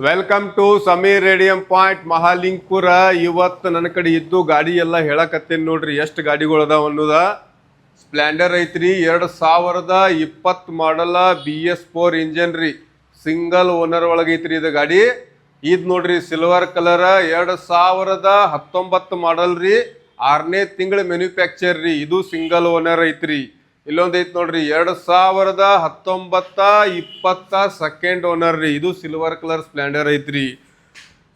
Welcome to Sameer radium point Mahalingpur. ಇವತ್ತು ನನ್ನ ಕಡೆ ಇದ್ದು ಗಾಡಿ ಎಲ್ಲ ಹೇಳಕತ್ತೇನೆ ನೋಡ್ರಿ. ಎಷ್ಟು ಗಾಡಿಗಳು ಅದಾವ ಅನ್ನೋದ. ಸ್ಪ್ಲೆಂಡರ್ ಐತ್ರಿ, 2020 ಮಾಡಲ BS4 ಇಂಜನ್ ರೀ, ಸಿಂಗಲ್ ಓನರ್ ಒಳಗೈತ್ರಿ ಇದು ಗಾಡಿ. ಇದು ನೋಡ್ರಿ ಸಿಲ್ವರ್ ಕಲರ್, 2019 ಮಾಡಲ್ ರೀ, 6ನೇ ತಿಂಗಳ ಮ್ಯಾನುಫ್ಯಾಕ್ಚರ್ ರೀ. ಇದು ಸಿಂಗಲ್ ಓನರ್ ಐತ್ರಿ. ಇಲ್ಲೊಂದು ಐತಿ ನೋಡ್ರಿ 2019-20 ಸೆಕೆಂಡ್ ಓನರ್ ರೀ. ಇದು ಸಿಲ್ವರ್ ಕಲರ್ ಸ್ಪ್ಲೆಂಡರ್ ಐತ್ರಿ.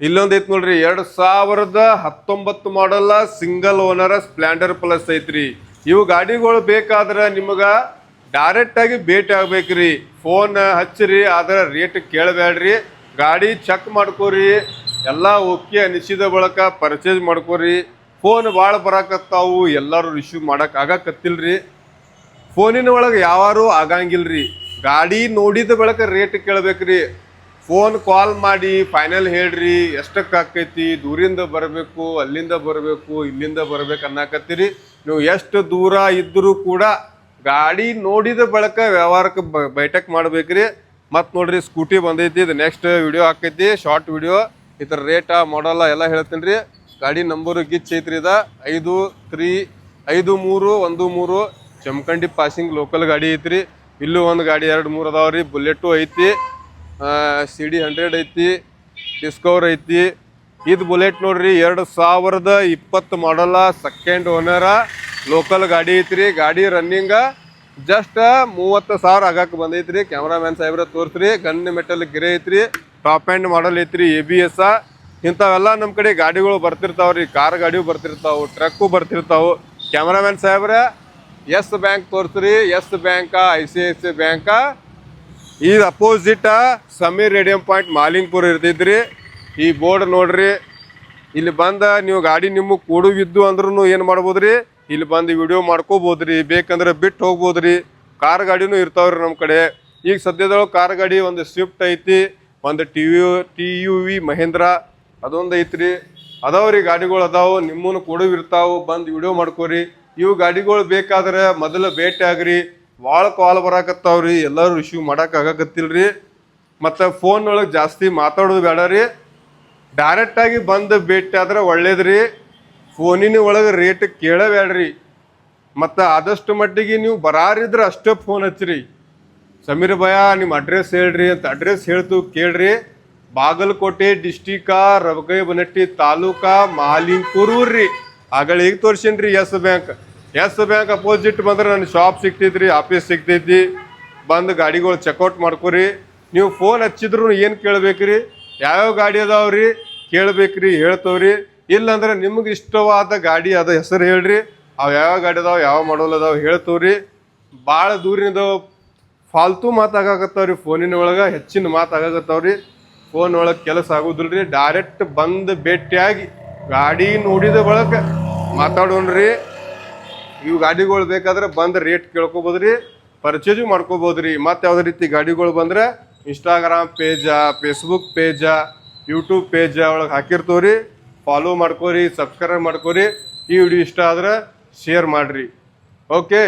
ಇಲ್ಲೊಂದು ಐತಿ ನೋಡ್ರಿ 2019 model single owner Splendor plus ಐತ್ರಿ. ಇವು ಗಾಡಿಗಳು ಬೇಕಾದ್ರೆ ನಿಮಗ ಡೈರೆಕ್ಟ್ ಆಗಿ ಭೇಟಿ ಆಗ್ಬೇಕ್ರಿ. ಫೋನ್ ಹಚ್ಚಿರಿ, ಆದ್ರ ರೇಟ್ ಕೇಳಬೇಡ್ರಿ. ಗಾಡಿ ಚೆಕ್ ಮಾಡ್ಕೋರಿ, ಎಲ್ಲ ಓಕೆ ಅನಿಸಿದ ಬಳಕ ಪರ್ಚೇಸ್ ಮಾಡ್ಕೋರಿ. ಫೋನ್ ಭಾಳ ಬರಾಕತ್ತಾವು, ಎಲ್ಲರೂ ರಿಸೀವ್ ಮಾಡಕ್ ಆಗಕತ್ತಿಲ್ರಿ. ಫೋನಿನ ಒಳಗೆ ಯಾವಾರು ಆಗಂಗಿಲ್ರಿ. ಗಾಡಿ ನೋಡಿದ ಬಳಕ ರೇಟ್ ಕೇಳ್ಬೇಕ್ರಿ. ಫೋನ್ ಕಾಲ್ ಮಾಡಿ ಫೈನಲ್ ಹೇಳ್ರಿ, ಎಷ್ಟಕ್ಕೆ ಆಕೈತಿ, ದೂರಿಂದ ಬರಬೇಕು, ಅಲ್ಲಿಂದ ಬರಬೇಕು, ಇಲ್ಲಿಂದ ಬರ್ಬೇಕು ಅನ್ನಕತ್ತೀರಿ. ನೀವು ಎಷ್ಟು ದೂರ ಇದ್ದರೂ ಕೂಡ ಗಾಡಿ ನೋಡಿದ ಬಳಕ ವ್ಯವಹಾರಕ್ಕೆ ಬೈಟಕ್ ಮಾಡ್ಬೇಕ್ರಿ. ಮತ್ತು ನೋಡ್ರಿ ಸ್ಕೂಟಿ ಬಂದೈತಿ, ಇದು ನೆಕ್ಸ್ಟ್ ವಿಡಿಯೋ ಹಾಕೈತಿ, ಶಾರ್ಟ್ ವಿಡಿಯೋ. ಈ ಥರ ರೇಟ ಮಾಡಲ್ಲ ಎಲ್ಲ ಹೇಳ್ತೀನಿ ರೀ. ಗಾಡಿ ನಂಬರು ಗಿಚ್ ಐತ್ರಿ, ಇದ 5313 ಚಮಕಂಡಿ ಪಾಸಿಂಗ್ ಲೋಕಲ್ ಗಾಡಿ ಐತ್ರಿ. ಇಲ್ಲೂ ಒಂದು ಗಾಡಿ 2-3 ಅದಾವ್ರಿ. ಬುಲೆಟು ಐತಿ, CD 100 ಐತಿ, ಡಿಸ್ಕವರ್ ಐತಿ. ಇದು ಬುಲೆಟ್ ನೋಡ್ರಿ 2020 ಮಾಡಲ ಸೆಕೆಂಡ್ ಓನರ ಲೋಕಲ್ ಗಾಡಿ ಐತ್ರಿ. ಗಾಡಿ ರನ್ನಿಂಗ ಜಸ್ಟ್ 30,000 ಆಗಕ್ಕೆ ಬಂದೈತ್ರಿ. ಕ್ಯಾಮ್ರಾಮ್ಯಾನ್ ಸಾಹೇಬ್ರ ತೋರಿಸ್ರಿ. ಗನ್ ಮೆಟಲ್ ಗಿರೆ ಐತ್ರಿ, ಟಾಪ್ ಆ್ಯಂಡ್ ಮಾಡಲ್ ಐತ್ರಿ, ABS. ಇಂಥವೆಲ್ಲ ನಮ್ಮ ಕಡೆ ಗಾಡಿಗಳು ಬರ್ತಿರ್ತಾವ್ರಿ. ಕಾರ್ ಗಾಡಿಯೂ ಬರ್ತಿರ್ತಾವೆ, ಟ್ರಕ್ಕು ಬರ್ತಿರ್ತಾವೆ. ಕ್ಯಾಮ್ರಾಮ್ಯಾನ್ ಸಾಹೇಬ್ರ ಎಸ್ ಬ್ಯಾಂಕ್ ತೋರಿಸ್ರಿ. Yes bank, ICICI bank. ಈ opposite Sameer radium point Malingpur ಇರ್ತೈತ್ರಿ. ಈ ಬೋರ್ಡ್ ನೋಡ್ರಿ. ಇಲ್ಲಿ ಬಂದ ನೀವು ಗಾಡಿ ನಿಮಗೆ ಕೂಡುವಿದ್ದು ಅಂದ್ರೂ ಏನು ಮಾಡ್ಬೋದ್ರಿ, ಇಲ್ಲಿ ಬಂದು ವಿಡಿಯೋ ಮಾಡ್ಕೋಬೋದ್ರಿ. ಬೇಕಂದ್ರೆ ಬಿಟ್ಟು ಹೋಗ್ಬೋದ್ರಿ. ಕಾರ್ ಗಾಡಿನೂ ಇರ್ತಾವ್ರಿ ನಮ್ಮ ಕಡೆ. ಈಗ ಸದ್ಯದೊಳಗೆ ಕಾರ್ ಗಾಡಿ ಒಂದು ಸ್ವಿಫ್ಟ್ ಐತಿ, ಒಂದು TUV ಮಹೇಂದ್ರ ಅದೊಂದು ಐತ್ರಿ. ಅದಾವ್ರಿ ಗಾಡಿಗಳು ಅದಾವು, ನಿಮ್ಮನ್ನು ಕೊಡುವಿರ್ತಾವು. ಬಂದು ವಿಡಿಯೋ ಮಾಡ್ಕೋರಿ. ಇವು ಗಾಡಿಗಳು ಬೇಕಾದ್ರೆ ಮೊದಲು ಭೇಟಿ ಆಗ್ರಿ. ಭಾಳ ಕಾಲ್ ಬರಾಕತ್ತಾವ್ರಿ, ಎಲ್ಲರೂ ರಿಸೀವ್ ಮಾಡಕ್ಕೆ ಆಗಕತ್ತಿಲ್ರಿ. ಮತ್ತು ಫೋನ್ ಒಳಗೆ ಜಾಸ್ತಿ ಮಾತಾಡೋದು ಬೇಡ ರೀ. ಡೈರೆಕ್ಟಾಗಿ ಬಂದು ಭೇಟಿ ಆದ್ರೆ ಒಳ್ಳೇದ್ರಿ. ಫೋನಿನ ಒಳಗೆ ರೇಟ್ ಕೇಳಬೇಡ್ರಿ. ಮತ್ತು ಆದಷ್ಟು ಮಟ್ಟಿಗೆ ನೀವು ಬರಾರಿದ್ರೆ ಅಷ್ಟೇ ಫೋನ್ ಹಚ್ಚಿರಿ. ಸಮೀರ್ ಭಯ ನಿಮ್ಮ ಅಡ್ರೆಸ್ ಹೇಳ್ರಿ ಅಂತ ಅಡ್ರೆಸ್ ಹೇಳ್ತು ಕೇಳ್ರಿ. ಬಾಗಲಕೋಟೆ ಡಿಸ್ಟಿಕ, ರಬಗೈಬನಟ್ಟಿ ತಾಲೂಕಾ, ಮಹಾಲಿಂಗ್ಪುರ ರೀ. ಆಗಳ ಈಗ ತೋರ್ಸೇನ್ರಿ ಎಸ್ ಬ್ಯಾಂಕ್ ಅಪೋಸಿಟ್ ಬಂದ್ರೆ ನನ್ನ ಶಾಪ್ ಸಿಗ್ತೈತ್ರಿ, ಆಫೀಸ್ ಸಿಗ್ತೈತಿ. ಬಂದು ಗಾಡಿಗಳು ಚೆಕ್ಔಟ್ ಮಾಡ್ಕೊರಿ. ನೀವು ಫೋನ್ ಹಚ್ಚಿದ್ರು ಏನು ಕೇಳ್ಬೇಕ್ರಿ, ಯಾವ್ಯಾವ ಗಾಡಿ ಅದಾವ್ರಿ ಕೇಳ್ಬೇಕ್ರಿ, ಹೇಳ್ತವ್ರಿ. ಇಲ್ಲಾಂದ್ರೆ ನಿಮ್ಗೆ ಇಷ್ಟವಾದ ಗಾಡಿ ಅದ ಹೆಸರು ಹೇಳ್ರಿ. ಅವು ಯಾವ ಗಾಡಿ ಅದಾವೆ, ಯಾವ ಮಾಡಲ್ ಅದಾವೆ ಹೇಳ್ತವ್ರಿ. ಭಾಳ ದೂರಿನಿಂದ ಫಾಲ್ತು ಮಾತಾಗತ್ತವ್ರಿ. ಫೋನಿನ ಒಳಗೆ ಹೆಚ್ಚಿನ ಮಾತಾಗತ್ತವ್ರಿ. ಫೋನ್ ಒಳಗೆ ಕೆಲಸ ಆಗೋದಿಲ್ರಿ. ಡೈರೆಕ್ಟ್ ಬಂದು ಭೇಟಿಯಾಗಿ ಗಾಡಿ ನೋಡಿದ ಬಳಕ ಮಾತಾಡೋಣ್ರಿ. ಇವು ಗಾಡಿಗಳು ಬೇಕಾದ್ರೆ ಬಂದು ರೇಟ್ ಕೇಳ್ಕೊಬೋದ್ರಿ, ಪರ್ಚೇಸು ಮಾಡ್ಕೋಬೋದ್ರಿ. ಮತ್ತು ಯಾವುದೇ ರೀತಿ ಗಾಡಿಗಳು ಬಂದರೆ ಇನ್ಸ್ಟಾಗ್ರಾಮ್ ಪೇಜ, ಫೇಸ್ಬುಕ್ ಪೇಜ, ಯೂಟ್ಯೂಬ್ ಪೇಜ ಒಳಗೆ ಹಾಕಿರ್ತವ್ರಿ. Follow ಮಾಡ್ಕೋರಿ, subscribe ಮಾಡ್ಕೋರಿ. ಈ ವಿಡಿಯೋ ಇಷ್ಟ ಆದ್ರೆ ಶೇರ್ ಮಾಡಿರಿ. ಓಕೆ.